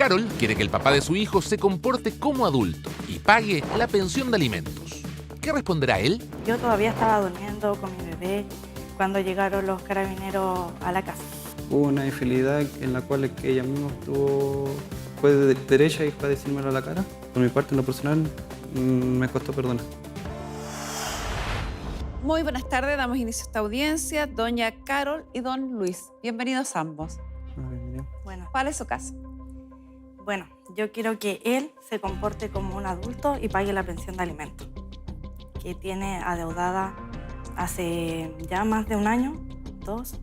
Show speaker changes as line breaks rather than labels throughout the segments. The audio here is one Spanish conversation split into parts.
Carol quiere que el papá de su hijo se comporte como adulto y pague la pensión de alimentos. ¿Qué responderá él?
Yo todavía estaba durmiendo con mi bebé cuando llegaron los carabineros a la casa.
Hubo una infidelidad en la cual que ella misma fue de derecha y fue a decírmelo a la cara. Por mi parte, en lo personal, me costó perdonar.
Muy buenas tardes, damos inicio a esta audiencia. Doña Carol y don Luis, bienvenidos ambos.
Bueno,
¿Cuál es su caso?
bueno, yo quiero que él se comporte como un adulto y pague la pensión de alimentos, que tiene adeudada hace ya más de un año, 2.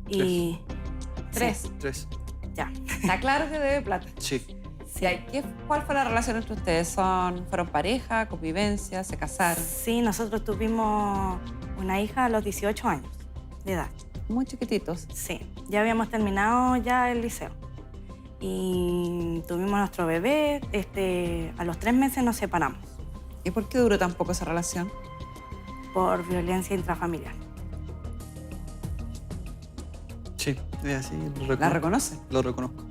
Y...
Tres.
Tres.
Ya.
Está claro que debe plata.
Sí.
Sí. ¿Cuál fue la relación entre ustedes? ¿Fueron pareja, convivencia, se casaron?
Sí, nosotros tuvimos una hija a los 18 años de edad.
Muy chiquititos.
Sí, ya habíamos terminado ya el liceo. Y tuvimos nuestro bebé, a los 3 meses nos separamos
¿Y por qué duró tan poco esa relación?
por violencia intrafamiliar.
Sí, es así. Lo reconozco.
¿La reconoce?
Lo reconozco.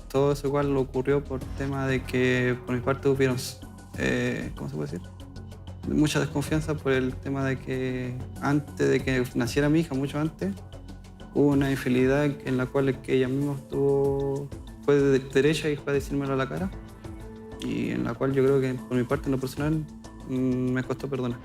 Todo eso igual ocurrió por tema de que por mi parte hubieron, ¿cómo se puede decir? Mucha desconfianza por el tema de que antes de que naciera mi hija, mucho antes, hubo una infidelidad en la cual que ella misma fue de derecha y fue a decírmelo a la cara. Y en la cual yo creo que por mi parte, en lo personal, me costó perdonar.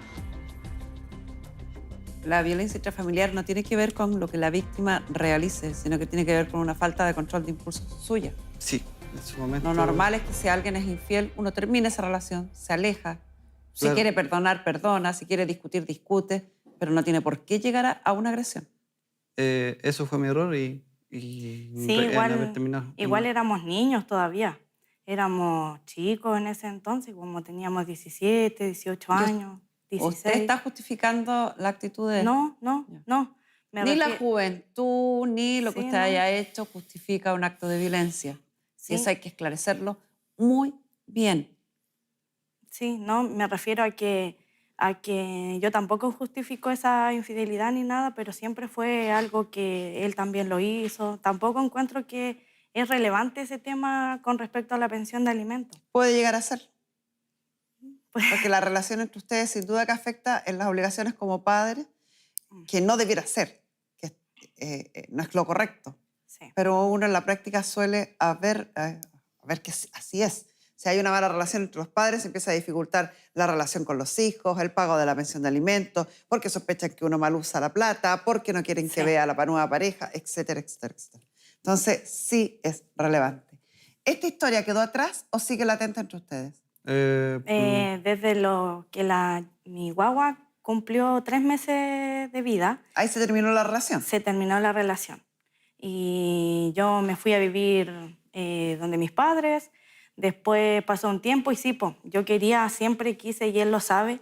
La violencia intrafamiliar no tiene que ver con lo que la víctima realice, sino que tiene que ver con una falta de control de impulsos suya.
Sí, en su momento...
Lo normal es que si alguien es infiel, uno termina esa relación, se aleja. Si
Claro.
quiere perdonar, perdona. Si quiere discutir, discute. Pero no tiene por qué llegar a una agresión.
Eso fue mi error y
Sí,
en haber terminado.
igual éramos niños todavía. Éramos chicos en ese entonces, como teníamos 17, 18 años, 16.
¿Usted está justificando la actitud de él?
No, no,
Ya.
no.
Ni la juventud, ni lo que
Sí,
usted
no.
haya hecho justifica un acto de violencia.
Sí.
Y eso hay que esclarecerlo muy bien.
Sí, no, me refiero a que yo tampoco justifico esa infidelidad ni nada, pero siempre fue algo que él también lo hizo. Tampoco encuentro que es relevante ese tema con respecto a la pensión de alimentos.
Puede llegar a ser.
Pues,
Porque la relación entre ustedes sin duda que afecta en las obligaciones como padres, que no debiera ser, que no es lo correcto.
sí.
Pero uno en la práctica suele ver que así es. Si hay una mala relación entre los padres, se empieza a dificultar la relación con los hijos, el pago de la pensión de alimentos, porque sospechan que uno mal usa la plata, porque no quieren que
Sí.
vea a la nueva pareja, etcétera, etcétera, etcétera. Entonces, sí es relevante. ¿Esta historia quedó atrás o sigue latente entre ustedes?
Desde lo que mi guagua cumplió 3 meses de vida,
Ahí se terminó la relación.
se terminó la relación. Y yo me fui a vivir donde mis padres. Después pasó un tiempo y sí, yo siempre quise, y él lo sabe,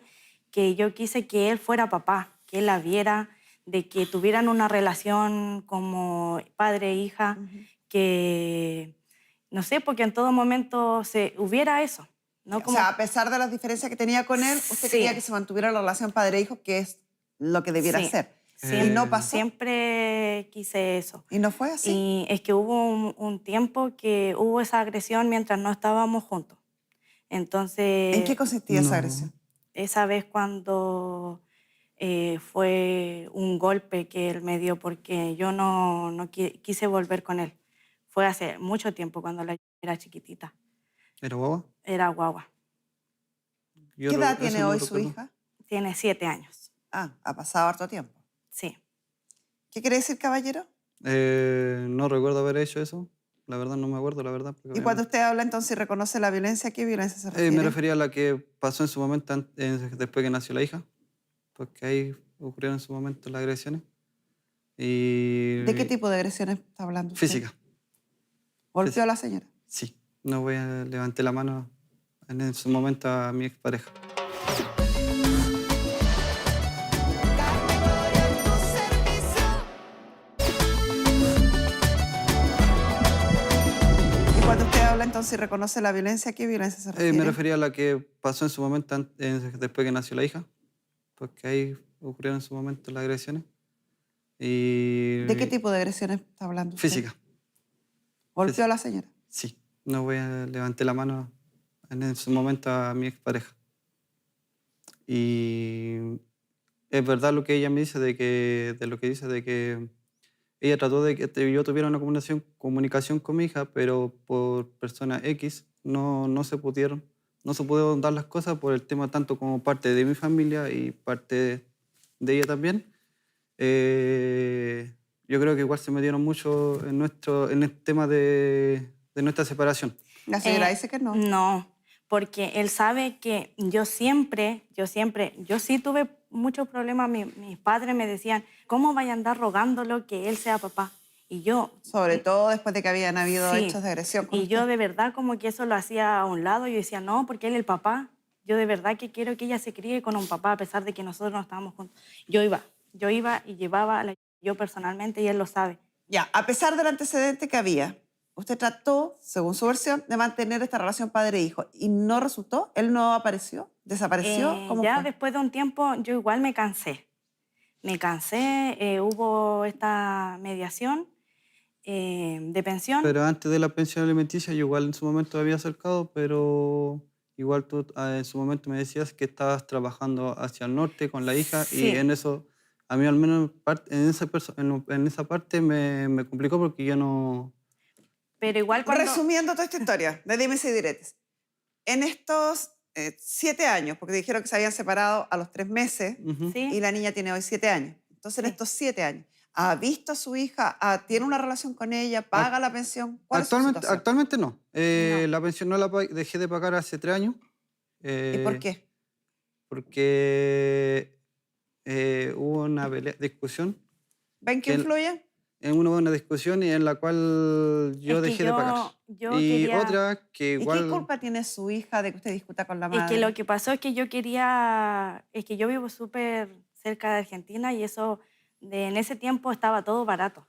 que yo quise que él fuera papá, que él la viera, de que tuvieran una relación como padre e hija, que, no sé, porque en todo momento hubiera eso. ¿no?
O sea, a pesar de las diferencias que tenía con él, usted
Sí.
quería que se mantuviera la relación padre-hijo, que es lo que debiera
Sí.
ser.
Sí,
Y no pasó.
Siempre quise eso.
Y no fue así.
Y es que hubo un tiempo que hubo esa agresión mientras no estábamos juntos. Entonces,
¿En qué consistía esa
No.
agresión?
esa vez cuando fue un golpe que él me dio porque yo no quise volver con él. Fue hace mucho tiempo, cuando la era chiquitita.
¿Era guagua?
Era guagua.
Yo
¿Qué edad
eso
tiene
no
hoy su
recuerdo.
hija?
Tiene 7 años.
Ah, ha pasado harto tiempo.
Sí.
¿Qué quiere decir, caballero?
No recuerdo haber hecho eso. La verdad no me acuerdo, la verdad. porque
Y cuando usted habla entonces y reconoce la violencia, ¿a qué violencia se refiere?
me refería a la que pasó en su momento después que nació la hija. Porque ahí ocurrieron en su momento las agresiones. Y...
¿De qué tipo de agresiones está hablando usted?
Física.
¿Golpeó a la señora?
Sí. No voy a levantar la mano en su momento a mi expareja.
Y cuando usted habla entonces y reconoce la violencia, ¿a qué violencia se refiere?
Me refería a la que pasó en su momento después que nació la hija. Porque ahí ocurrieron en su momento las agresiones. Y...
¿De qué tipo de agresiones está hablando usted?
Física.
¿Golpeó a la señora?
Sí, levanté la mano en ese momento a mi expareja. Y es verdad lo que ella me dice de que ella trató de que yo tuviera una comunicación con mi hija, pero por persona X no se pudieron dar las cosas por el tema tanto como parte de mi familia y parte de ella también. Yo creo que igual se metieron mucho en el tema de nuestra separación.
La señora dice que no.
No, porque él sabe que yo sí tuve muchos problemas. Mis padres me decían, ¿cómo vaya a andar rogándolo que él sea papá? Y yo...
Sobre todo después de que habían habido
Sí.
hechos de agresión.
Y yo de verdad como que eso lo hacía a un lado. Yo decía, no, porque él es el papá. Yo de verdad que quiero que ella se críe con un papá a pesar de que nosotros no estábamos juntos. Yo iba y llevaba yo personalmente y él lo sabe.
Ya, a pesar del antecedente que había, usted trató, según su versión, de mantener esta relación padre-hijo y no resultó. ¿Él no apareció? ¿Desapareció? ¿Cómo
Ya
fue?
después de un tiempo yo igual me cansé. Hubo esta mediación de pensión.
Pero antes de la pensión alimenticia, yo igual en su momento había acercado, pero igual tú en su momento me decías que estabas trabajando hacia el norte con la hija
Sí.
y en eso, a mí al menos en esa parte me complicó porque yo no...
Pero igual cuando...
Resumiendo toda esta historia, de dimes y diretes. En estos 7 años, porque dijeron que se habían separado a los 3 meses,
Ujú.
Sí.
y la niña tiene hoy 7 años. Entonces, en
Sí.
estos 7 años, ¿ha visto a su hija? ¿Tiene una relación con ella? ¿Paga la pensión? ¿Cuál es su situación?
Actualmente no.
No.
La pensión dejé de pagar hace 3 años.
¿Y por qué?
Porque hubo una discusión.
¿Ven que influye?
Hubo una discusión y en la cual yo
Es que
dejé de pagar.
yo
Y
quería-
otra que
¿Y
igual...
qué culpa tiene su hija de que usted discuta con la madre?
Es que lo que pasó es que es que yo vivo súper cerca de Argentina y en ese tiempo estaba todo barato.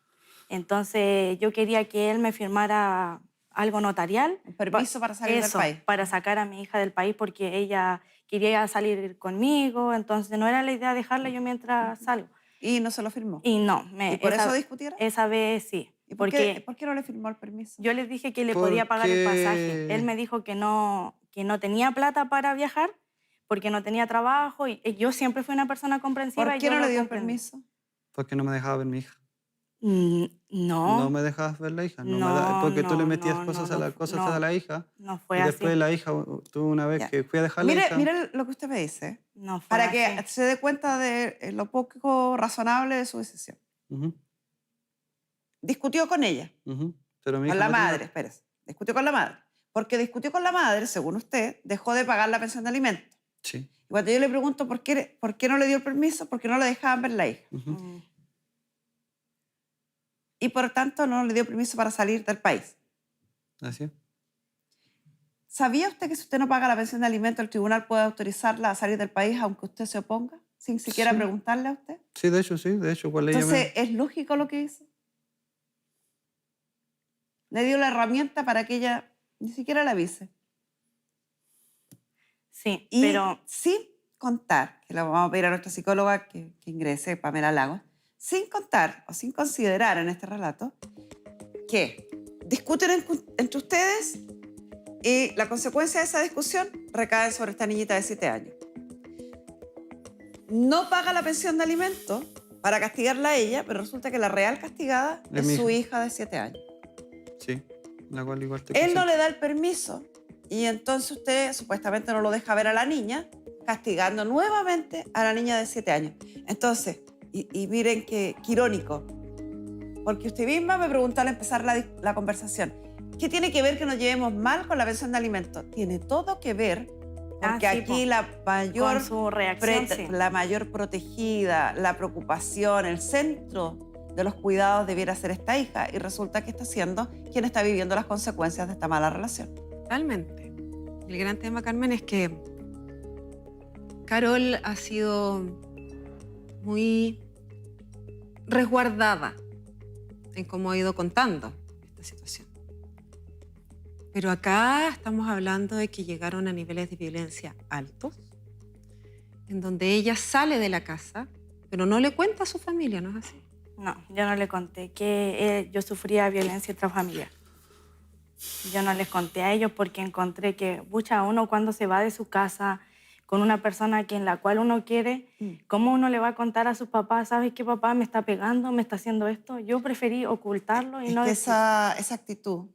Entonces yo quería que él me firmara algo notarial.
Un permiso para salir del país.
Para sacar a mi hija del país porque ella quería salir conmigo, entonces no era la idea dejarla yo mientras salgo.
Y no se lo firmó.
Y no.
¿Y por eso discutieron?
Esa vez sí.
¿Y por qué no le firmó el permiso?
Yo les dije que le podía pagar el pasaje. Él me dijo que no tenía plata para viajar porque no tenía trabajo y yo siempre fui una persona comprensiva.
¿Por
y
qué
yo
no
lo
le dio el
comprendí.
permiso?
Porque no me dejaba ver mi hija.
No.
No me dejabas ver la hija.
No,
porque tú le
no,
metías
no,
cosas
no,
a la hija.
No fue
Y
así.
después la hija, tuve una vez
Ya.
que fui a dejar la hija.
Mire lo que usted me dice,
No fue
para
así.
que se dé cuenta de lo poco razonable de su decisión.
Ujú,
Discutió con ella,
ujú. Pero mi
con
hija
la
no tenía-
madre, espérese. Discutió con la madre. Porque discutió con la madre, según usted, dejó de pagar la pensión de alimentos.
Sí.
Y cuando yo le pregunto por qué no le dio el permiso, porque no le dejaban ver la hija.
Ujú.
Mm.
Y por tanto no le dio permiso para salir del país.
Así es.
¿Sabía usted que si usted no paga la pensión de alimentos, el tribunal puede autorizarla a salir del país aunque usted se oponga, sin siquiera
Sí.
preguntarle a usted?
Sí, de hecho, por ley
Entonces, ¿es lógico lo que hizo? Le dio la herramienta para que ella ni siquiera la avise.
Sí,
Y
pero
sin contar, que le vamos a pedir a nuestra psicóloga que ingrese, Pamela Lagos, sin contar o sin considerar en este relato que discuten entre ustedes y la consecuencia de esa discusión recae sobre esta niñita de 7 años. No paga la pensión de alimentos para castigarla a ella, pero resulta que la real castigada
Es
es
mi
su
hija.
hija de 7 años.
Sí, la cual igual te
Él no
consigo.
le da el permiso y entonces usted supuestamente no lo deja ver a la niña, castigando nuevamente a la niña de 7 años. Entonces, y miren qué irónico, porque usted misma me preguntó al empezar la conversación, ¿qué tiene que ver que nos llevemos mal con la pensión de alimentos? Tiene todo que ver, porque
sí,
aquí
po.
la mayor,
con su reacción, sí.
la mayor protegida, la preocupación, el centro de los cuidados debiera ser esta hija y resulta que está siendo quien está viviendo las consecuencias de esta mala relación.
Totalmente. El gran tema, Carmen, es que Carol ha sido muy resguardada en cómo ha ido contando esta situación. Pero acá estamos hablando de que llegaron a niveles de violencia altos, en donde ella sale de la casa, pero no le cuenta a su familia, ¿no es así?
no, yo no le conté que yo sufría violencia intrafamiliar. Yo no les conté a ellos porque encontré que, pucha, uno cuando se va de su casa con una persona en la cual uno quiere, ¿cómo uno le va a contar a sus papás, sabes qué, papá me está pegando, me está haciendo esto? Yo preferí ocultarlo y
Es
no
que
decir.
esa actitud,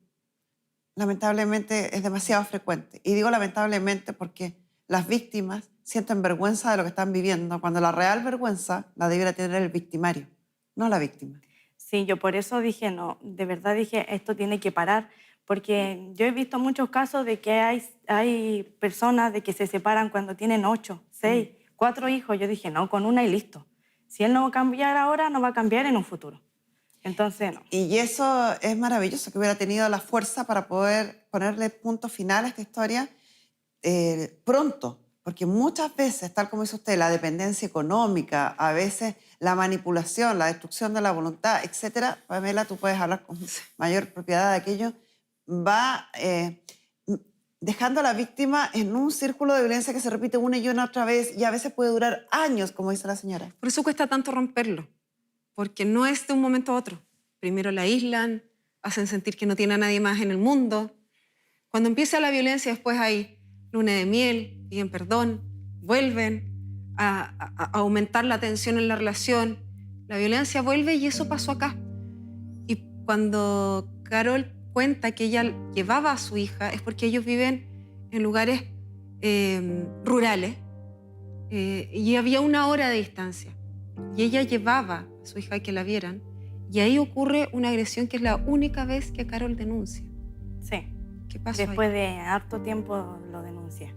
lamentablemente, es demasiado frecuente. Y digo lamentablemente porque las víctimas sienten vergüenza de lo que están viviendo, cuando la real vergüenza la debiera tener el victimario, no la víctima.
Sí, yo por eso dije, no, de verdad dije, esto tiene que parar, porque yo he visto muchos casos de que hay personas de que se separan cuando tienen 8, 6, 4 hijos. Yo dije, no, con una y listo. Si él no va a cambiar ahora, no va a cambiar en un futuro. Entonces, no.
Y eso es maravilloso, que hubiera tenido la fuerza para poder ponerle punto final a esta historia pronto, porque muchas veces, tal como dice usted, la dependencia económica, a veces la manipulación, la destrucción de la voluntad, etcétera, Pamela, tú puedes hablar con mayor propiedad de aquello, va dejando a la víctima en un círculo de violencia que se repite una y una otra vez y a veces puede durar años, como dice la señora.
Por eso cuesta tanto romperlo, porque no es de un momento a otro. Primero la aíslan, hacen sentir que no tiene a nadie más en el mundo. Cuando empieza la violencia, después hay luna de miel, piden perdón, vuelven a aumentar la tensión en la relación. La violencia vuelve y eso pasó acá. Y cuando Carol cuenta que ella llevaba a su hija es porque ellos viven en lugares rurales y había 1 hora de distancia. Y ella llevaba a su hija a que la vieran y ahí ocurre una agresión que es la única vez que Carol denuncia.
Sí.
¿Qué pasó
Después
ahí?
de harto tiempo lo denuncié.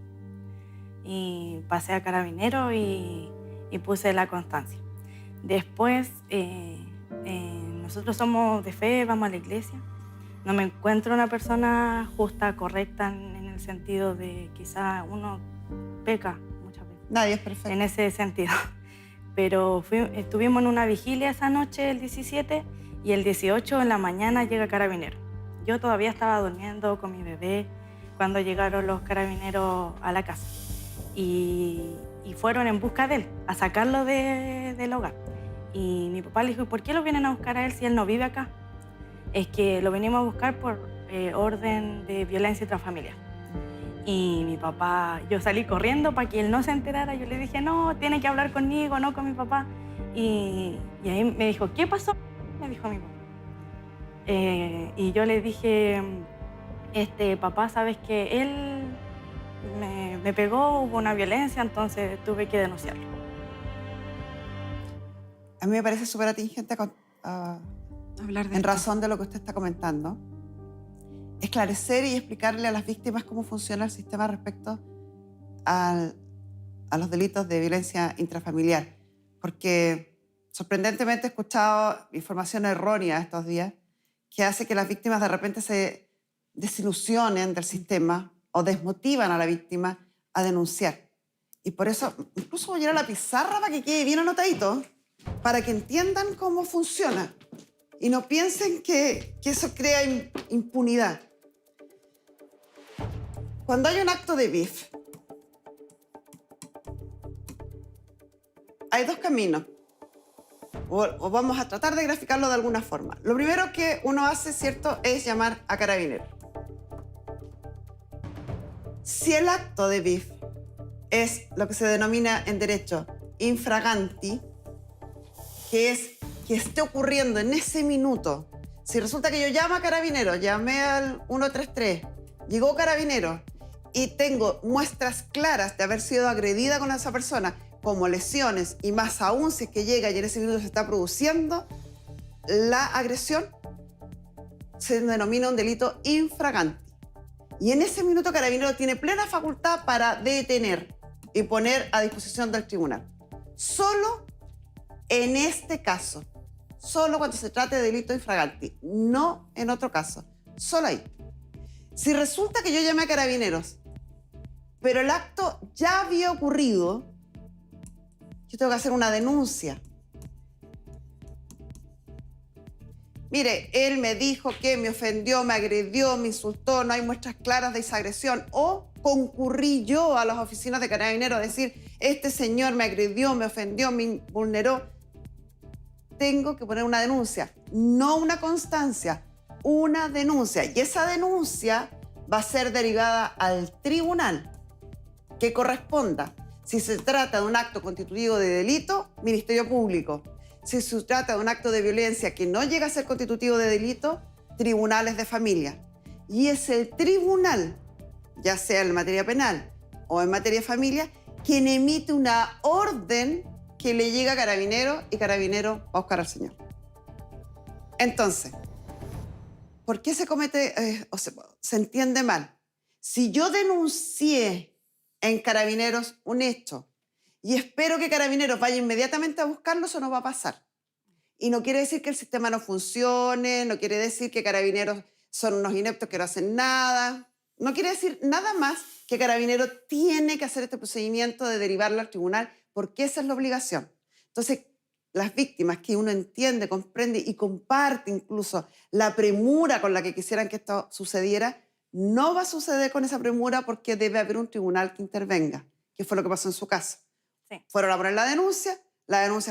Y pasé a Carabineros y puse la constancia. Después, nosotros somos de fe, vamos a la iglesia. No me encuentro una persona justa, correcta, en el sentido de quizá uno peca muchas veces.
Nadie es perfecto.
En ese sentido. Pero estuvimos en una vigilia esa noche, el 17, y el 18 en la mañana llega Carabineros. Yo todavía estaba durmiendo con mi bebé cuando llegaron los Carabineros a la casa. Y fueron en busca de él, a sacarlo del hogar. Y mi papá le dijo, ¿por qué lo vienen a buscar a él si él no vive acá? Es que lo venimos a buscar por orden de violencia intrafamiliar. Y mi papá, yo salí corriendo para que él no se enterara. Yo le dije, no, tiene que hablar conmigo, no con mi papá. Y ahí me dijo, ¿qué pasó? Me dijo mi papá. Y yo le dije, papá, sabes que él me pegó, hubo una violencia, entonces tuve que denunciarlo.
A mí me parece súper atingente
Hablar de
en
esto.
razón de lo que usted está comentando, esclarecer y explicarle a las víctimas cómo funciona el sistema respecto a los delitos de violencia intrafamiliar. Porque sorprendentemente he escuchado información errónea estos días que hace que las víctimas de repente se desilusionen del sistema o desmotivan a la víctima a denunciar. Y por eso incluso voy a ir a la pizarra para que quede bien anotadito, para que entiendan cómo funciona y no piensen que eso crea impunidad. Cuando hay un acto de BIF, hay 2 caminos, o vamos a tratar de graficarlo de alguna forma. Lo primero que uno hace, ¿cierto?, es llamar a Carabineros. Si el acto de BIF es lo que se denomina en derecho infraganti, que es que esté ocurriendo en ese minuto. Si resulta que yo llamo a Carabineros, llamé al 133, llegó Carabineros y tengo muestras claras de haber sido agredida con esa persona, como lesiones, y más aún si es que llega y en ese minuto se está produciendo la agresión, se denomina un delito infraganti. Y en ese minuto Carabineros tiene plena facultad para detener y poner a disposición del tribunal. Solo en este caso, solo cuando se trate de delito infraganti, no en otro caso, solo ahí. Si resulta que yo llamé a Carabineros, pero el acto ya había ocurrido, yo tengo que hacer una denuncia. Mire, él me dijo que me ofendió, me agredió, me insultó, no hay muestras claras de esa agresión. O concurrí yo a las oficinas de Carabineros a decir, este señor me agredió, me ofendió, me vulneró. Tengo que poner una denuncia, no una constancia. una denuncia y esa denuncia va a ser derivada al tribunal que corresponda. Si se trata de un acto constitutivo de delito, Ministerio Público. Si se trata de un acto de violencia que no llega a ser constitutivo de delito, tribunales de familia. Y es el tribunal, ya sea en materia penal o en materia de familia, quien emite una orden que le llega a Carabineros y Carabineros va a buscar al señor. Entonces, ¿por qué se comete o se entiende mal? Si yo denuncié en Carabineros un hecho y espero que Carabineros vaya inmediatamente a buscarlo, eso no va a pasar. Y no quiere decir que el sistema no funcione, no quiere decir que Carabineros son unos ineptos que no hacen nada. No quiere decir nada más que Carabineros tiene que hacer este procedimiento de derivarlo al tribunal porque esa es la obligación. Entonces, las víctimas que uno entiende, comprende y comparte incluso la premura con la que quisieran que esto sucediera, no va a suceder con esa premura porque debe haber un tribunal que intervenga, que fue lo que pasó en su caso.
Sí.
Fueron a poner la denuncia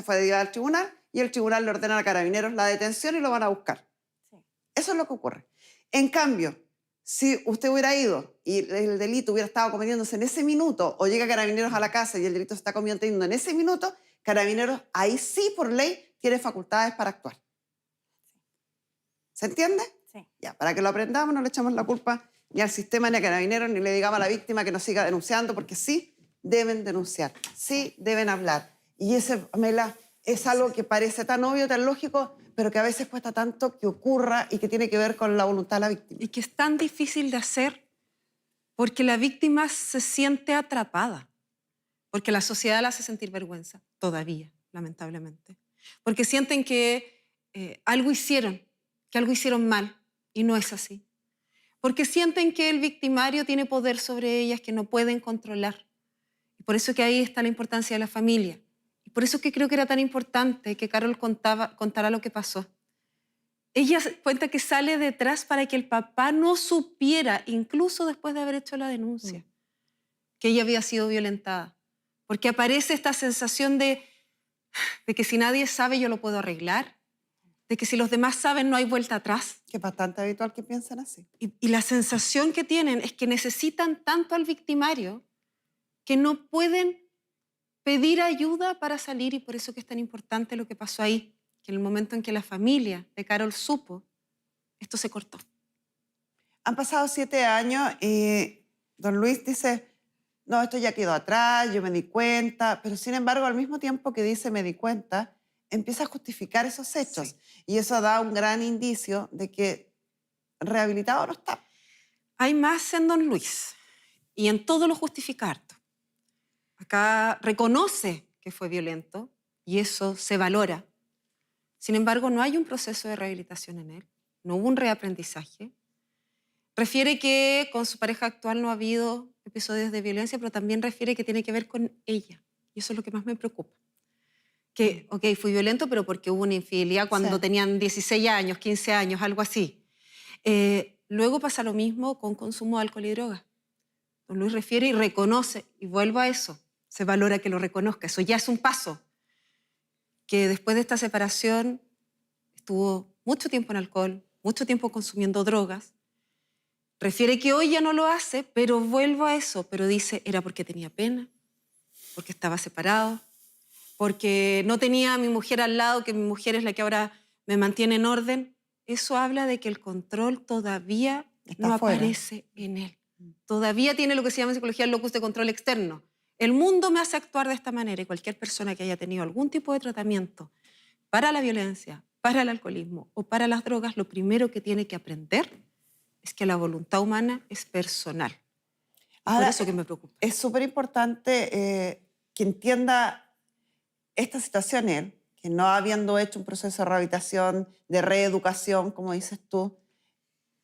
fue derivada al tribunal y el tribunal le ordena a Carabineros la detención y lo van a buscar.
Sí.
Eso es lo que ocurre. En cambio, si usted hubiera ido y el delito hubiera estado cometiéndose en ese minuto o llega Carabineros a la casa y el delito se está cometiendo en ese minuto, Carabineros ahí sí por ley tiene facultades para actuar. ¿Se entiende?
Sí.
Ya, para que lo aprendamos, no le echamos la culpa ni al sistema ni a Carabineros, ni le digamos a la víctima que no siga denunciando, porque sí deben denunciar, sí deben hablar. Y ese, Pamela, es algo que parece tan obvio, tan lógico, pero que a veces cuesta tanto que ocurra y que tiene que ver con la voluntad de la víctima.
Y que es tan difícil de hacer porque la víctima se siente atrapada, porque la sociedad la hace sentir vergüenza, todavía, lamentablemente. Porque sienten que algo hicieron mal, y no es así. Porque sienten que el victimario tiene poder sobre ellas que no pueden controlar. Y por eso que ahí está la importancia de la familia. Y por eso que creo que era tan importante que Carol contara lo que pasó. Ella cuenta que sale detrás para que el papá no supiera, incluso después de haber hecho la denuncia, que ella había sido violentada. Porque aparece esta sensación de que si nadie sabe yo lo puedo arreglar, de que si los demás saben no hay vuelta atrás.
Que es bastante habitual que piensen así.
Y la sensación que tienen es que necesitan tanto al victimario que no pueden pedir ayuda para salir, y por eso que es tan importante lo que pasó ahí, que en el momento en que la familia de Carol supo, esto se cortó.
Han pasado 7 años y don Luis dice, no, esto ya quedó atrás, yo me di cuenta, pero sin embargo, al mismo tiempo que dice me di cuenta, empieza a justificar esos hechos.
Sí.
Y eso da un gran indicio de que rehabilitado no está.
Hay más en don Luis, y en todo lo justifica harto. Acá reconoce que fue violento, y eso se valora. Sin embargo, no hay un proceso de rehabilitación en él, no hubo un reaprendizaje. Refiere que con su pareja actual no ha habido episodios de violencia, pero también refiere que tiene que ver con ella. Y eso es lo que más me preocupa. Que, ok, fui violento, pero porque hubo una infidelidad cuando tenían 16 años, 15 años, algo así. Luego pasa lo mismo con consumo de alcohol y drogas. Don Luis refiere y reconoce, y vuelvo a eso, se valora que lo reconozca, eso ya es un paso. Que después de esta separación estuvo mucho tiempo en alcohol, mucho tiempo consumiendo drogas. Refiere que hoy ya no lo hace, pero vuelvo a eso. Pero dice, era porque tenía pena, porque estaba separado, porque no tenía a mi mujer al lado, que mi mujer es la que ahora me mantiene en orden. Eso habla de que el control todavía no aparece en él. Todavía tiene lo que se llama en psicología el locus de control externo. El mundo me hace actuar de esta manera, y cualquier persona que haya tenido algún tipo de tratamiento para la violencia, para el alcoholismo o para las drogas, lo primero que tiene que aprender es que la voluntad humana es personal.
Ahora,
por eso que me preocupa.
Es súper importante que entienda esta situación él, que no habiendo hecho un proceso de rehabilitación, de reeducación, como dices tú,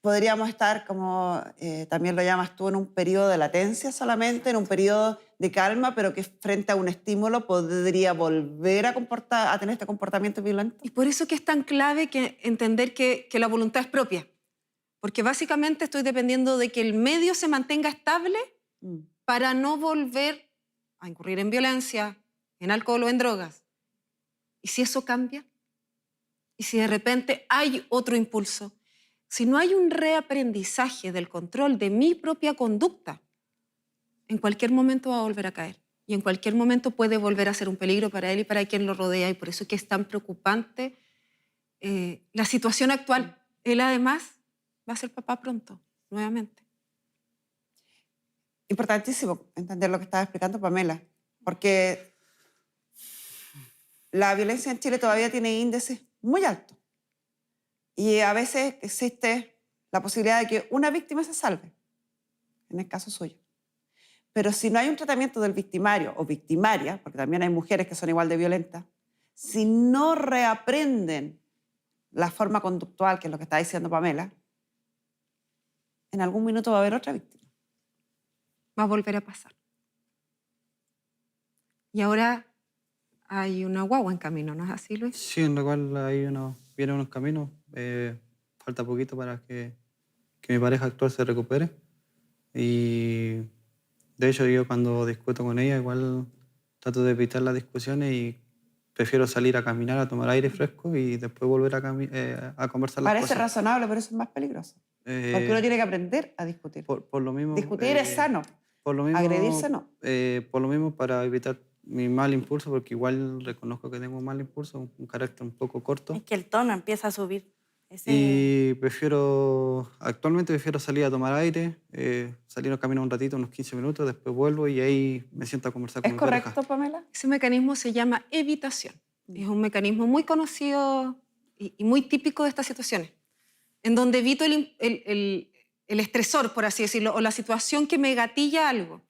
podríamos estar, como también lo llamas tú, en un periodo de latencia solamente, en un periodo de calma, pero que frente a un estímulo podría volver a tener este comportamiento violento.
Y por eso que es tan clave entender que la voluntad es propia. Porque básicamente estoy dependiendo de que el medio se mantenga estable para no volver a incurrir en violencia, en alcohol o en drogas. ¿Y si eso cambia? ¿Y si de repente hay otro impulso? si no hay un reaprendizaje del control de mi propia conducta, en cualquier momento va a volver a caer. Y en cualquier momento puede volver a ser un peligro para él y para quien lo rodea. Y por eso es que es tan preocupante la situación actual. Él además va a ser papá pronto, nuevamente.
Importantísimo entender lo que estaba explicando Pamela, porque la violencia en Chile todavía tiene índices muy altos. Y a veces existe la posibilidad de que una víctima se salve, en el caso suyo. Pero si no hay un tratamiento del victimario o victimaria, porque también hay mujeres que son igual de violentas, si no reaprenden la forma conductual, que es lo que está diciendo Pamela, en algún minuto va a haber otra víctima.
Va a volver a pasar. Y ahora hay una guagua en camino, ¿no es así, Luis?
Sí, en la cual vienen unos caminos. Falta poquito para que mi pareja actual se recupere. Y de hecho yo cuando discuto con ella igual trato de evitar las discusiones y prefiero salir a caminar, a tomar aire fresco y después volver a conversar las
Parece
cosas.
razonable, pero eso es más peligroso. Porque uno tiene que aprender a discutir.
Por lo mismo,
Discutir es sano.
Por lo mismo,
Agredirse no.
Por lo mismo, para evitar mi mal impulso, porque igual reconozco que tengo un mal impulso, un carácter un poco corto.
Es que el tono empieza a subir.
Y actualmente prefiero salir a tomar aire, salir a caminar un ratito, unos 15 minutos, después vuelvo y ahí me siento a conversar con
¿Es
mi
correcto,
pareja.
Pamela?
Ese mecanismo se llama evitación. Es un mecanismo muy conocido y muy típico de estas situaciones, en donde evito el estresor, por así decirlo, o la situación que me gatilla algo.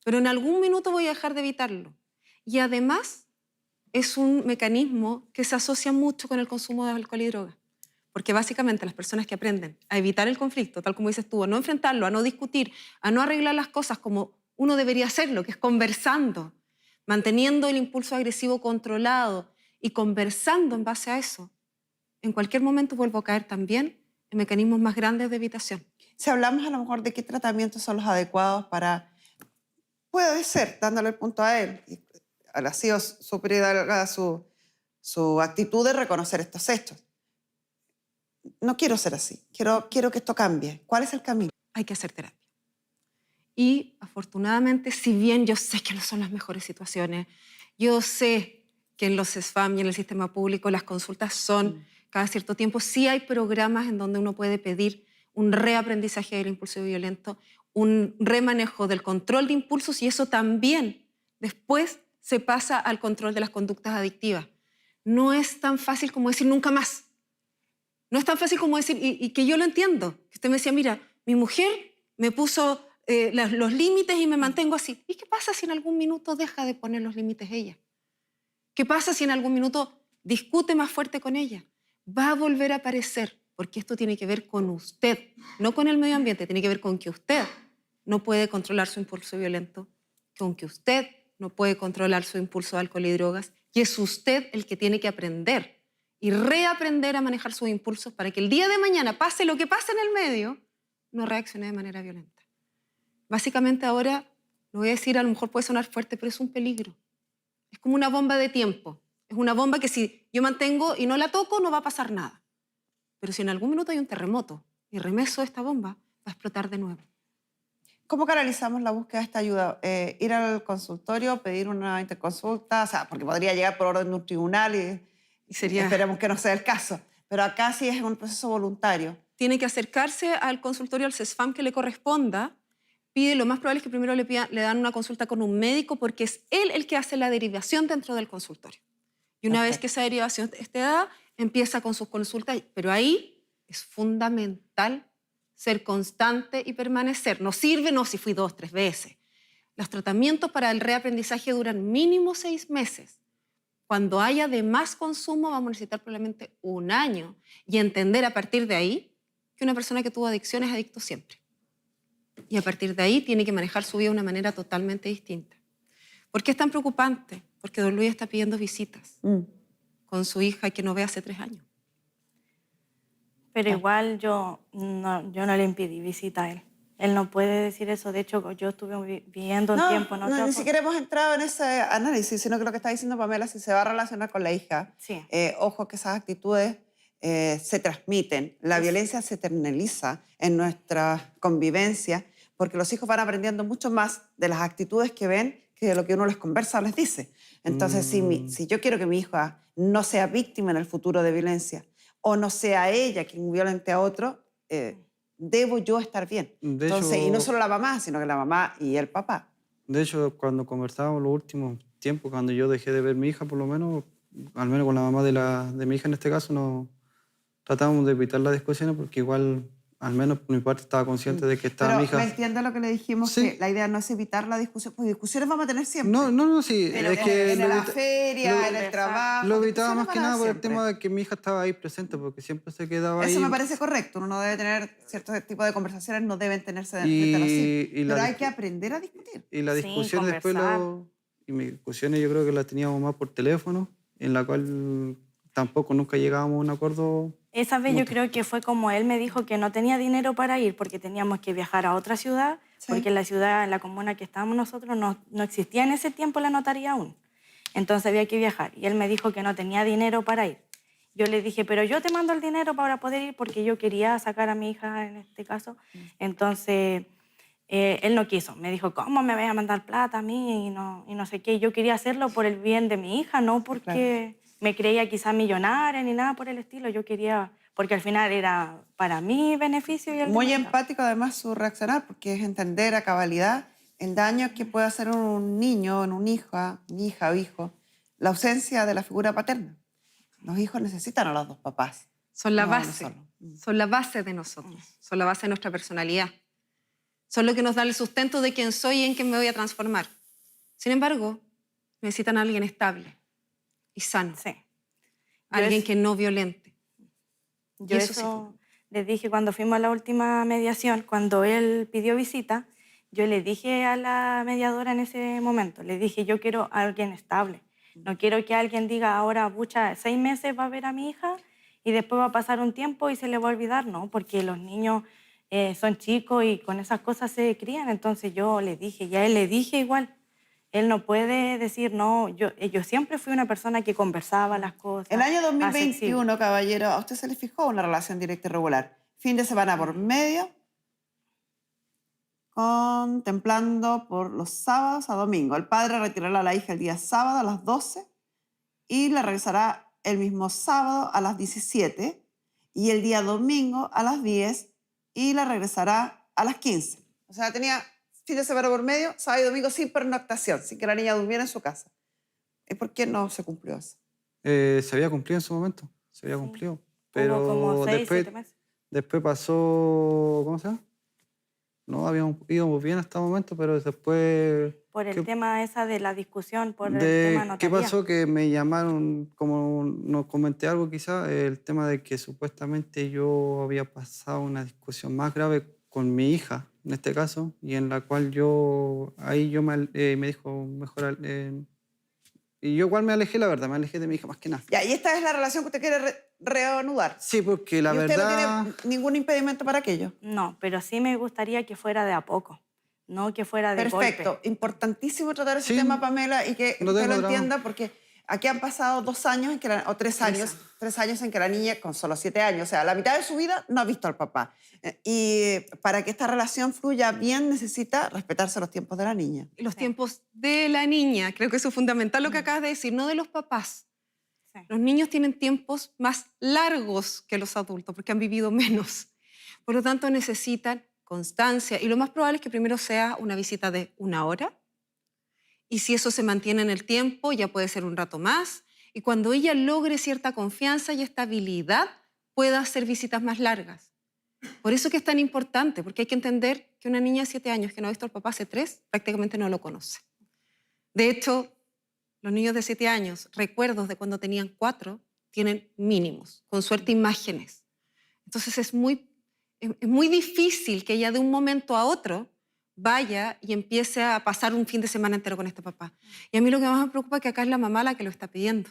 Pero en algún minuto voy a dejar de evitarlo. Y además es un mecanismo que se asocia mucho con el consumo de alcohol y drogas. Porque básicamente las personas que aprenden a evitar el conflicto, tal como dices tú, a no enfrentarlo, a no discutir, a no arreglar las cosas como uno debería hacerlo, que es conversando, manteniendo el impulso agresivo controlado y conversando en base a eso, en cualquier momento vuelvo a caer también en mecanismos más grandes de evitación.
Si hablamos a lo mejor de qué tratamientos son los adecuados para, puede ser, dándole el punto a él, y ha sido súper hidalga su actitud de reconocer estos hechos. No quiero ser así, quiero que esto cambie. ¿Cuál es el camino?
Hay que hacer terapia. Y afortunadamente, si bien yo sé que no son las mejores situaciones, yo sé que en los CESFAM y en el sistema público las consultas son cada cierto tiempo, sí hay programas en donde uno puede pedir un reaprendizaje del impulso violento, un remanejo del control de impulsos y eso también después se pasa al control de las conductas adictivas. No es tan fácil como decir nunca más. No es tan fácil como decir, y que yo lo entiendo, que usted me decía, mira, mi mujer me puso los límites y me mantengo así. ¿Y qué pasa si en algún minuto deja de poner los límites ella? ¿Qué pasa si en algún minuto discute más fuerte con ella? Va a volver a aparecer, porque esto tiene que ver con usted, no con el medio ambiente, tiene que ver con que usted no puede controlar su impulso violento, con que usted no puede controlar su impulso de alcohol y drogas, y es usted el que tiene que aprender y reaprender a manejar sus impulsos para que el día de mañana, pase lo que pase en el medio, no reaccione de manera violenta. Básicamente ahora, lo voy a decir, a lo mejor puede sonar fuerte, pero es un peligro. Es como una bomba de tiempo. Es una bomba que si yo mantengo y no la toco, no va a pasar nada. Pero si en algún minuto hay un terremoto y remeso esta bomba, va a explotar de nuevo.
¿Cómo canalizamos la búsqueda de esta ayuda? ¿Ir al consultorio, pedir una interconsulta? O sea, porque podría llegar por orden de un tribunal y
sería...
esperemos que no sea el caso. Pero acá sí es un proceso voluntario.
Tiene que acercarse al consultorio, al CESFAM que le corresponda. Pide, lo más probable es que primero le dan una consulta con un médico porque es él el que hace la derivación dentro del consultorio. Y una vez que esa derivación esté dada, empieza con sus consultas. Pero ahí es fundamental ser constante y permanecer. No sirve, no, si fui 2, 3 veces. Los tratamientos para el reaprendizaje duran mínimo 6 meses. Cuando haya de más consumo vamos a necesitar probablemente 1 año y entender a partir de ahí que una persona que tuvo adicción es adicto siempre. Y a partir de ahí tiene que manejar su vida de una manera totalmente distinta. ¿Por qué es tan preocupante? Porque don Luis está pidiendo visitas con su hija que no ve hace 3 años.
Pero igual yo no le impedí visita a él. Él no puede decir eso. De hecho, yo estuve viviendo un tiempo en otra...
Ni siquiera hemos entrado en ese análisis, sino que lo que está diciendo Pamela, si se va a relacionar con la hija,
Sí.
ojo que esas actitudes se transmiten. La violencia se eternaliza en nuestra convivencia porque los hijos van aprendiendo mucho más de las actitudes que ven que de lo que uno les conversa o les dice. Entonces, si yo quiero que mi hija no sea víctima en el futuro de violencia o no sea ella quien violente a otro, debo yo estar bien.
De
Entonces,
hecho-
y no solo la mamá, sino que la mamá y el papá.
De hecho, cuando conversábamos los últimos tiempos, cuando yo dejé de ver a mi hija, por lo menos, al menos con la mamá de mi hija en este caso, no tratábamos de evitar las discusiones porque igual, al menos por mi parte, estaba consciente de que estaba
Pero
mi hija...
¿me entiende lo que le dijimos?
Sí.
Que la idea no es evitar la discusión, porque discusiones vamos a tener siempre.
No, sí,
Pero
es que...
en la feria,
lo-
en el trabajo...
Lo evitaba más
discusiones
que
van a
nada
haber
por el
siempre.
tema de que mi hija estaba ahí presente, porque siempre se quedaba ahí.
Eso me parece correcto. Uno no debe tener cierto tipo de conversaciones, no deben tenerse
Y-
frente a los hijos.
y la
Pero hay
discu-
que aprender a discutir.
Y la
Sí,
discusión después
conversar.
y mis discusiones yo creo que las teníamos más por teléfono, en la cual tampoco nunca llegábamos a un acuerdo.
Esa vez yo
mutuo.
creo que fue como él me dijo que no tenía dinero para ir porque teníamos que viajar a otra ciudad,
Sí.
porque en la ciudad, en la comuna que estábamos nosotros, no existía en ese tiempo la notaría aún. Entonces había que viajar. Y él me dijo que no tenía dinero para ir. Yo le dije, pero yo te mando el dinero para poder ir porque yo quería sacar a mi hija en este caso. Entonces él no quiso. Me dijo, ¿cómo me vas a mandar plata a mí? Y no sé qué. Yo quería hacerlo por el bien de mi hija, no porque me creía quizá millonaria ni nada por el estilo. Yo quería, porque al final era para mi beneficio y el de
Muy
mi hija.
empático además su reaccionar, porque es entender a cabalidad el daño que puede hacer un niño, en una hija o hijo, la ausencia de la figura paterna. Los hijos necesitan a los dos papás.
Son la
No, no
base,
solo.
son la base de nosotros, son la base de nuestra personalidad. Son lo que nos da el sustento de quién soy y en quién me voy a transformar. Sin embargo, necesitan a alguien estable y sano,
Sí.
alguien
es-
que no violente.
Yo
Y eso
eso
sí.
les dije cuando fuimos a la última mediación, cuando él pidió visita, yo le dije a la mediadora en ese momento, le dije, yo quiero a alguien estable. No quiero que alguien diga, ahora, pucha, 6 meses va a ver a mi hija y después va a pasar un tiempo y se le va a olvidar. No, porque los niños son chicos y con esas cosas se crían. Entonces yo le dije, y a él le dije igual. Él no puede decir, no, yo siempre fui una persona que conversaba las cosas.
El año
accesible.
2021, caballero, a usted se le fijó una relación directa y regular. Fin de semana por medio, contemplando por los sábados a domingo. El padre retirará a la hija el día sábado a las 12 y la regresará el mismo sábado a las 17 y el día domingo a las 10 y la regresará a las 15. O sea, tenía fin de semana por medio, sábado y domingo sin pernoctación, sin que la niña durmiera en su casa. ¿Y por qué no se cumplió eso?
Se había cumplido en su momento, se había cumplido. Pero
Hubo como 6,
después,
7 meses.
después pasó, ¿cómo se llama? No, íbamos bien hasta el momento, pero después...
Por el
¿qué-
tema esa de la discusión, por el tema
¿Qué
notaría.
pasó? Que me llamaron, como nos comenté algo quizá, el tema de que supuestamente yo había pasado una discusión más grave con mi hija, en este caso, y en la cual me dijo mejor... y yo igual me alejé, la verdad, me alejé de mi hija más que nada.
Ya, y esta es la relación que usted quiere reanudar.
Sí, porque la
¿Y usted
verdad...
no tiene ningún impedimento para aquello?
No, pero sí me gustaría que fuera de a poco, no que fuera de
Perfecto.
golpe.
Importantísimo tratar ese
Sí.
tema, Pamela, y que
No
usted
tengo
lo
drama.
entienda, porque aquí han pasado 2 años, o 3 años, 3 años en que la niña, con solo 7 años, o sea, la mitad de su vida, no ha visto al papá. Y para que esta relación fluya bien, necesita respetarse los tiempos de la niña.
Y los tiempos de la niña, creo que eso es fundamental lo que acabas de decir, no de los papás.
Sí.
Los niños tienen tiempos más largos que los adultos porque han vivido menos. Por lo tanto, necesitan constancia y lo más probable es que primero sea una visita de 1 hora y si eso se mantiene en el tiempo ya puede ser un rato más y cuando ella logre cierta confianza y estabilidad pueda hacer visitas más largas. Por eso que es tan importante, porque hay que entender que una niña de 7 años que no ha visto al papá hace 3 prácticamente no lo conoce. De hecho, los niños de 7 años, recuerdos de cuando tenían 4, tienen mínimos, con suerte imágenes. Entonces es muy difícil que ella de un momento a otro vaya y empiece a pasar un fin de semana entero con este papá. Y a mí lo que más me preocupa es que acá es la mamá la que lo está pidiendo.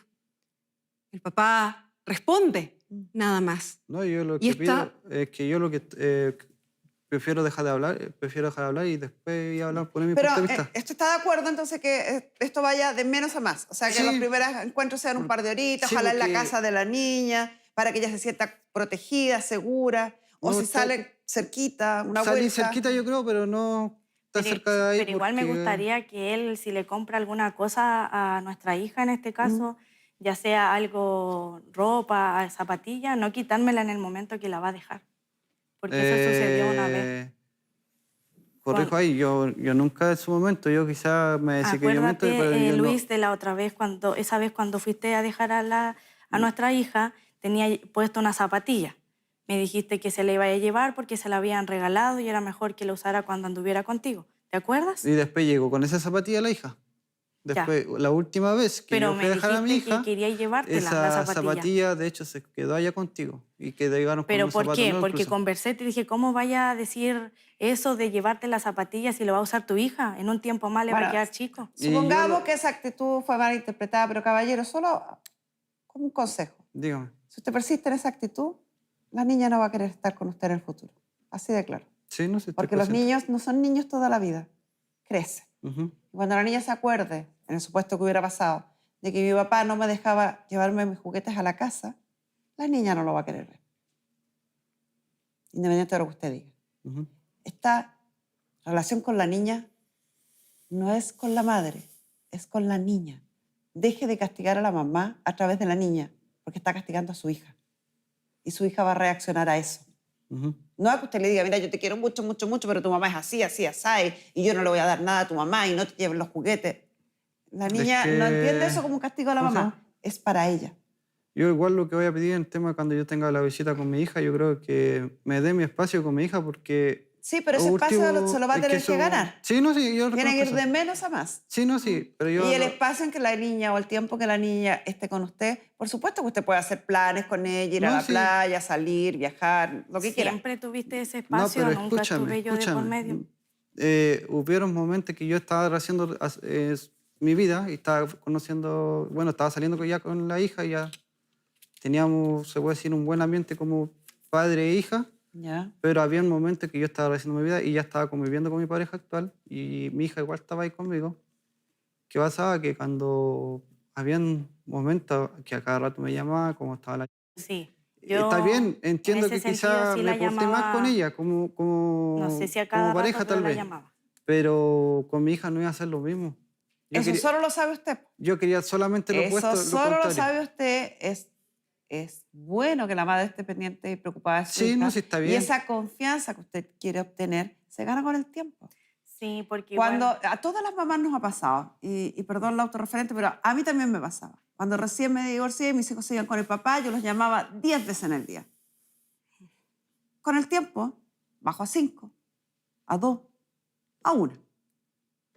El papá responde, nada más.
No, yo lo
Y
que
esta-
pido es que yo lo que prefiero dejar de hablar y después ir a hablar, poner mi
Pero
punto de vista.
¿esto está de acuerdo entonces que esto vaya de menos a más? O sea, que
Sí.
los primeros encuentros sean un par de horitas,
Sí,
ojalá en la
porque-
casa de la niña, para que ella se sienta protegida, segura, o
No,
si salen cerquita, una
Salí
vuelta.
cerquita yo creo, pero no tan cerca de ahí.
Pero igual me
porque-
gustaría que él, si le compra alguna cosa a nuestra hija en este caso, ya sea algo, ropa, zapatilla, no quitármela en el momento que la va a dejar. Porque eso sucedió una vez.
Corrijo ahí, yo nunca en su momento, yo quizás me decía que yo miento, pero
Acuérdate,
yo no.
Luis, de la otra vez, esa vez cuando fuiste a dejar a nuestra hija, tenía puesto una zapatilla. Me dijiste que se la iba a llevar porque se la habían regalado y era mejor que la usara cuando anduviera contigo. ¿Te acuerdas?
Y después llegó con esa zapatilla la hija. Después, la última vez que
Pero
yo fui
me
a dejar a mi
dijiste
hija,
que querías llevártela, la
esa
zapatilla.
zapatilla de hecho se quedó allá contigo y que llegaron con
¿Pero
un
por
zapato
qué?
nuevo
Porque
incluso.
conversé, te dije, ¿cómo vaya a decir eso de llevarte la zapatilla si lo va a usar tu hija? En un tiempo más le va a
Bueno,
quedar chico.
Y yo
Supongamos
lo-
que esa actitud fue mal interpretada, pero caballero, solo como un consejo.
Dígame.
Si usted persiste en esa actitud, la niña no va a querer estar con usted en el futuro. Así de claro.
Sí, no sé.
Porque los niños no son niños toda la vida, crecen.
Ujú.
Y cuando la niña se acuerde, en el supuesto que hubiera pasado, de que mi papá no me dejaba llevarme mis juguetes a la casa, la niña no lo va a querer ver. Independiente de lo que usted diga.
Ujú.
Esta relación con la niña no es con la madre, es con la niña. Deje de castigar a la mamá a través de la niña, porque está castigando a su hija. Y su hija va a reaccionar a eso.
Ujú.
No es que usted le diga, mira, yo te quiero mucho, mucho, mucho, pero tu mamá es así, así, así, y yo no le voy a dar nada a tu mamá y no te lleves los juguetes. La niña
que-
no entiende eso como un castigo a la
¿Cómo se
mamá.
llama?
Es para ella.
Yo igual lo que voy a pedir en tema cuando yo tenga la visita con mi hija, yo creo que me dé mi espacio con mi hija porque...
Sí, pero ese espacio se lo va a
es
tener que
eso-
ganar.
Sí, no, sí, yo
Tiene que ir
reconozco
de
eso.
menos a más.
Sí, no, sí, pero yo...
Y el
lo-
espacio en que la niña o el tiempo que la niña esté con usted, por supuesto que usted puede hacer planes con ella, ir a
No,
la
sí.
playa, salir, viajar, lo que quiera.
Siempre tuviste ese
No,
espacio,
pero
nunca estuve yo de por
escúchame.
medio.
Hubieron momentos que yo estaba haciendo mi vida y estaba conociendo, bueno, estaba saliendo ya con la hija y ya teníamos, se puede decir, un buen ambiente como padre e hija,
¿Ya?
pero había momentos que yo estaba haciendo mi vida y ya estaba conviviendo con mi pareja actual y mi hija igual estaba ahí conmigo. ¿Qué pasaba? Que cuando habían momentos que a cada rato me llamaba, como estaba la...
Sí.
Está bien,
en
entiendo
ese
que
sentido,
quizás
sí
me
la
porté más con
llamaba,
ella, como,
no sé si a
como
cada
pareja
rato, pero
tal
la
vez,
llamaba.
pero con mi hija no iba a hacer lo mismo. Yo
Eso
quería,
solo lo sabe usted.
yo quería solamente lo
Eso
opuesto, lo
solo lo
contrario.
sabe usted. Es bueno que la madre esté pendiente y preocupada de su
Sí,
hija.
no, sí está
Y
bien.
esa confianza que usted quiere obtener se gana con el tiempo.
Sí, porque
Cuando
igual,
a todas las mamás nos ha pasado, y perdón la autorreferente, pero a mí también me pasaba. Cuando recién me divorcié, mis hijos se iban con el papá, yo los llamaba 10 veces en el día. Con el tiempo, bajo a 5, a 2, a 1.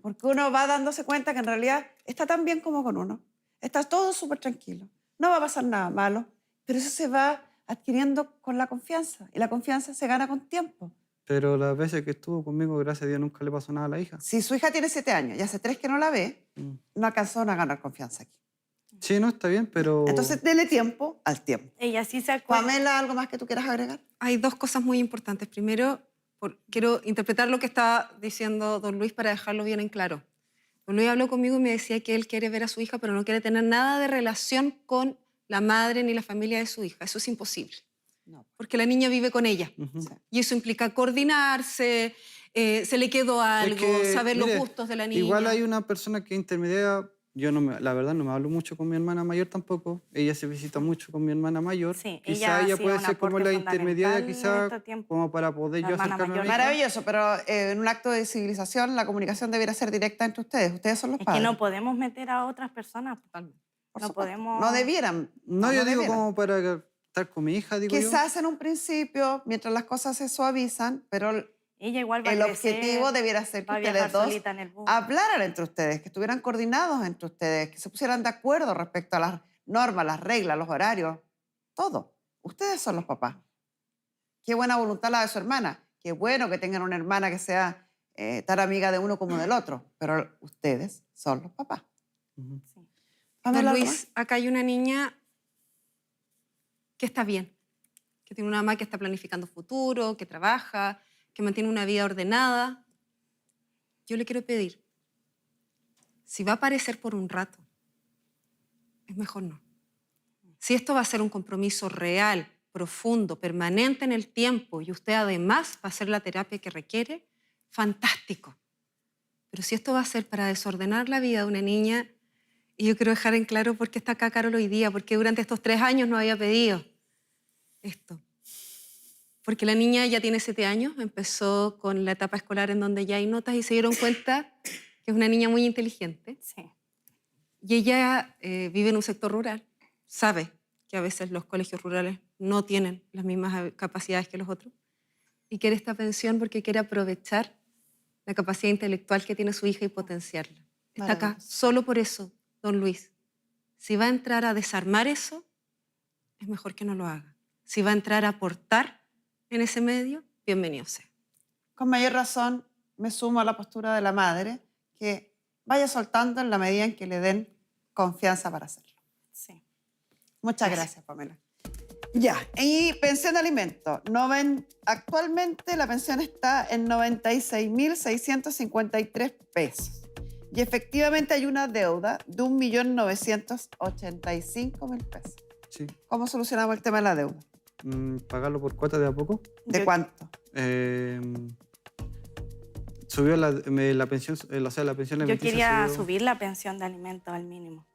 Porque uno va dándose cuenta que en realidad está tan bien como con uno. Está todo súper tranquilo. No va a pasar nada malo, pero eso se va adquiriendo con la confianza. Y la confianza se gana con tiempo.
Pero las veces que estuvo conmigo, gracias a Dios, nunca le pasó nada a la hija.
Si su hija tiene 7 años y hace 3 que no la ve,
Mm.
no alcanzó a ganar confianza aquí.
Sí, no, está bien, pero...
Entonces, dele tiempo al tiempo.
ella sí se acuerda.
Pamela, ¿algo más que tú quieras agregar?
Hay dos cosas muy importantes. Primero, quiero interpretar lo que está diciendo don Luis para dejarlo bien en claro. Don Luis habló conmigo y me decía que él quiere ver a su hija, pero no quiere tener nada de relación con la madre ni la familia de su hija. Eso es imposible,
No.
porque la niña vive con ella.
Ujú.
Sí.
Y eso implica coordinarse, se le quedó algo,
que,
saber
mire,
los gustos de la niña.
Igual hay una persona que intermedia. Yo no la verdad no me hablo mucho con mi hermana mayor tampoco. Ella se visita mucho con mi hermana mayor.
Sí,
Quizá
ella ha
ella
sido
puede
un
ser como
aporte
la intermediaria,
fundamental en
quizá
este tiempo.
como para poder
La
yo
hermana
acercarme a
mayor.
mi hija.
Maravilloso, pero en un acto de civilización la comunicación debiera ser directa entre ustedes. Ustedes son los
Es que
padres.
no podemos meter a otras personas.
Totalmente.
Por
no
supuesto.
podemos-
No debieran.
No, yo digo
debieran.
como para estar con mi hija, digo yo.
Quizás en un principio, mientras las cosas se suavizan, pero
Ella igual va a
el
crecer,
objetivo debiera ser que
va a
ustedes
viajar
dos
solita en el bus.
hablaran entre ustedes, que estuvieran coordinados entre ustedes, que se pusieran de acuerdo respecto a las normas, las reglas, los horarios, todo. Ustedes son los papás. Qué buena voluntad la de su hermana. Qué bueno que tengan una hermana que sea tan amiga de uno como del otro. Pero ustedes son los papás.
Ujú.
Sí.
Don
Pamela, ¿algo
Luis, acá hay una niña que está bien, que tiene una mamá que está planificando futuro, que trabaja, que mantiene una vida ordenada. Yo le quiero pedir, si va a aparecer por un rato, es mejor no. Si esto va a ser un compromiso real, profundo, permanente en el tiempo y usted además va a hacer la terapia que requiere, fantástico. Pero si esto va a ser para desordenar la vida de una niña, y yo quiero dejar en claro por qué está acá Carol hoy día, porque durante estos 3 años no había pedido esto. Porque la niña ya tiene 7 años, empezó con la etapa escolar en donde ya hay notas y se dieron cuenta que es una niña muy inteligente.
Sí.
Y ella vive en un sector rural, sabe que a veces los colegios rurales no tienen las mismas capacidades que los otros y quiere esta pensión porque quiere aprovechar la capacidad intelectual que tiene su hija y potenciarla. Está acá
Maravilloso.
solo por eso, don Luis. Si va a entrar a desarmar eso, es mejor que no lo haga. Si va a entrar a aportar en ese medio, bienvenido sea.
Con mayor razón me sumo a la postura de la madre, que vaya soltando en la medida en que le den confianza para hacerlo.
Sí.
Muchas gracias, Pamela. Ya, y pensión de alimentos. Actualmente la pensión está en 96.653 pesos. Y efectivamente hay una deuda de 1.985.000 pesos.
Sí.
¿Cómo solucionamos el tema de la deuda?
Pagarlo por cuotas de a poco.
¿De
Yo-
cuánto?
Subió la pensión, o sea, la pensión
Yo
alimenticia
quería
subió.
subir la pensión de alimentos al mínimo.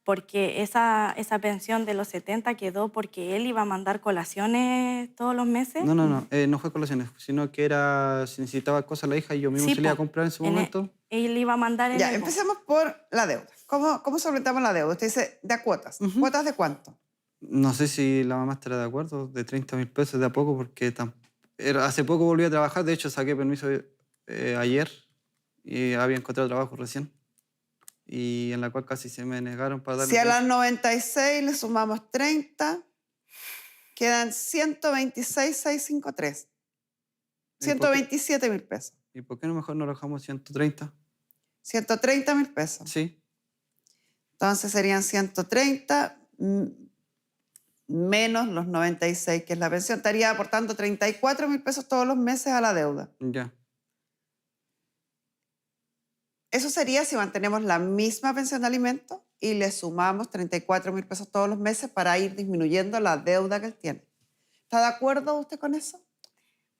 Porque esa pensión de los 70 quedó porque él iba a mandar colaciones todos los meses.
No, no fue colaciones, sino que era, si necesitaba cosas la hija y yo mismo
Sí,
se le iba a
po.
comprar en su
En
momento.
Él iba a mandar en
Ya,
el-
empecemos por la deuda. ¿Cómo solventamos la deuda? Usted dice de a cuotas.
Ujú.
¿Cuotas de cuánto?
No sé si la mamá estará de acuerdo, de 30.000 pesos de a poco, porque hace poco volví a trabajar, de hecho saqué permiso ayer y había encontrado trabajo recién, y en la cual casi se me negaron para darme...
Si a las 96 le sumamos 30, quedan 126.653.
¿Y por qué?
127.000 pesos.
¿Y por qué no mejor no lo dejamos 130?
130.000 pesos.
Sí,
Entonces serían 130 menos los 96, que es la pensión. Estaría aportando 34.000 pesos todos los meses a la deuda.
ya.
Eso sería si mantenemos la misma pensión de alimentos y le sumamos 34.000 pesos todos los meses para ir disminuyendo la deuda que él tiene. ¿Está de acuerdo usted con eso?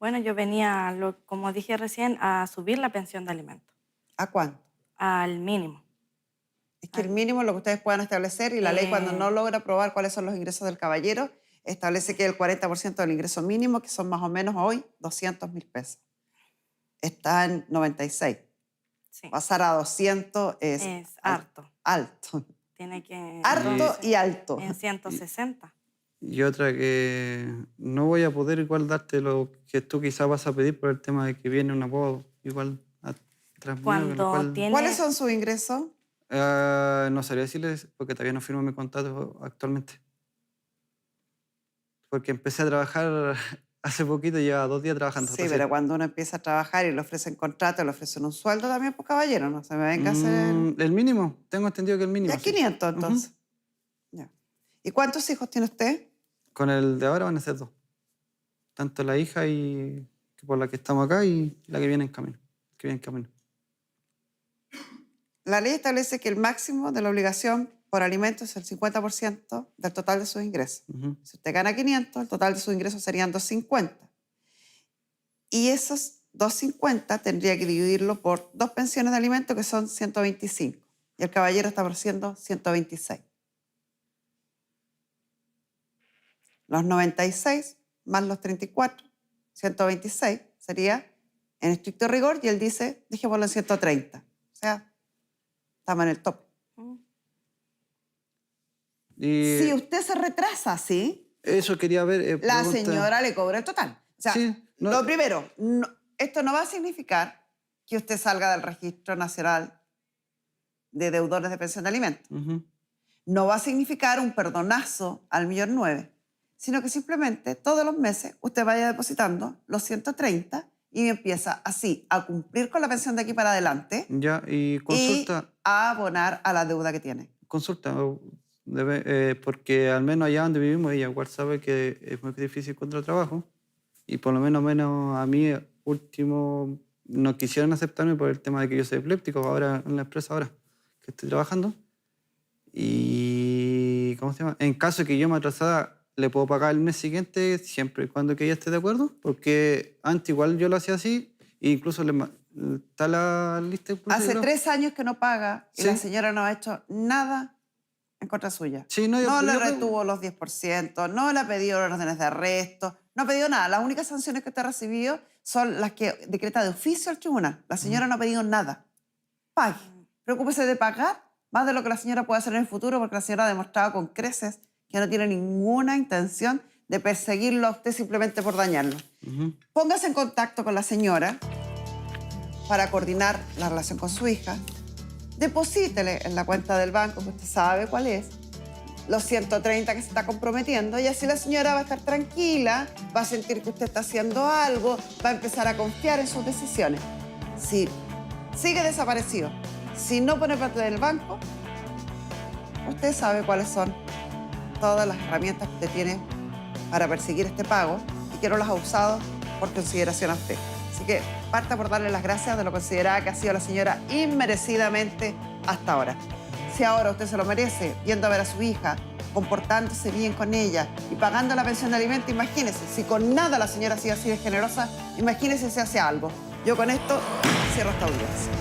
Bueno, yo venía, como dije recién, a subir la pensión de alimentos
¿A cuánto?
al mínimo.
Es que el mínimo es lo que ustedes puedan establecer y la ley cuando no
Eh.
logra probar cuáles son los ingresos del caballero, establece que el 40% del ingreso mínimo, que son más o menos hoy 200.000 pesos. Está en 96.
Sí.
Pasar a 200 es
harto.
alto.
Tiene que...
Harto
entonces,
y alto.
En 160.
Y otra que no voy a poder igual darte lo que tú quizás vas a pedir por el tema de que viene un apodo igual atrás mío,
Cuando
lo cual-
tiene...
¿Cuáles son sus ingresos?
No sabría decirles porque todavía no firmo mi contrato actualmente. Porque empecé a trabajar hace poquito, lleva 2 días trabajando.
Sí,
recién.
pero cuando uno empieza a trabajar y le ofrecen contrato, le ofrecen un sueldo también, pues caballero, no se me venga a hacer...
El mínimo, tengo entendido que el mínimo.
Ya
sí.
500 entonces. Ya. ¿Y cuántos hijos tiene usted?
Con el de ahora van a ser 2. Tanto la hija y que por la que estamos acá y la que viene en camino. Que viene en camino.
La ley establece que el máximo de la obligación por alimentos es el 50% del total de sus ingresos.
Ujú.
Si usted gana 500, el total de sus ingresos serían 250. Y esos 250 tendría que dividirlo por 2 pensiones de alimentos que son 125. Y el caballero está ofreciendo 126. Los 96 más los 34, 126 sería en estricto rigor y él dice, dejémoslo en 130. O sea, estamos en el top.
Y
Si usted se retrasa así,
eso quería ver.
la
pregunta.
señora le cobra el total. O sea,
Sí, no-
lo primero, esto no va a significar que usted salga del Registro Nacional de Deudores de Pensión de Alimentos.
Ujú.
No va a significar un perdonazo al 1.900.000, sino que simplemente todos los meses usted vaya depositando los 130 y empieza así a cumplir con la pensión de aquí para adelante
Ya, y consulta.
y a abonar a la deuda que tiene.
Consulta, porque al menos allá donde vivimos ella igual sabe que es muy difícil encontrar trabajo y por lo menos a mí último no quisieron aceptarme por el tema de que yo soy epiléptico ahora en la empresa ahora que estoy trabajando y ¿cómo se llama? En caso de que yo me atrasara, le puedo pagar el mes siguiente siempre y cuando que ella esté de acuerdo, porque antes igual yo lo hacía así, e incluso está la lista.
Hace 3 años que no paga y
Sí.
la señora no ha hecho nada en contra suya.
Sí,
No
yo
le
creo-
retuvo los 10%, no le ha pedido órdenes de arresto, no ha pedido nada. Las únicas sanciones que usted ha recibido son las que decreta de oficio el tribunal. La señora no ha pedido nada. Pague. Preocúpese de pagar más de lo que la señora puede hacer en el futuro, porque la señora ha demostrado con creces que no tiene ninguna intención de perseguirlo a usted simplemente por dañarlo. Póngase en contacto con la señora para coordinar la relación con su hija. Deposítele en la cuenta del banco, que usted sabe cuál es, los 130 que se está comprometiendo, y así la señora va a estar tranquila, va a sentir que usted está haciendo algo, va a empezar a confiar en sus decisiones. Si sigue desaparecido, si no pone parte del banco, usted sabe cuáles son todas las herramientas que usted tiene para perseguir este pago y que no las ha usado por consideración a usted. Así que parta por darle las gracias de lo considerada que ha sido la señora inmerecidamente hasta ahora. Si ahora usted se lo merece, yendo a ver a su hija, comportándose bien con ella y pagando la pensión de alimento, imagínese, si con nada la señora ha sido así de generosa, imagínese si hace algo. Yo con esto cierro esta audiencia.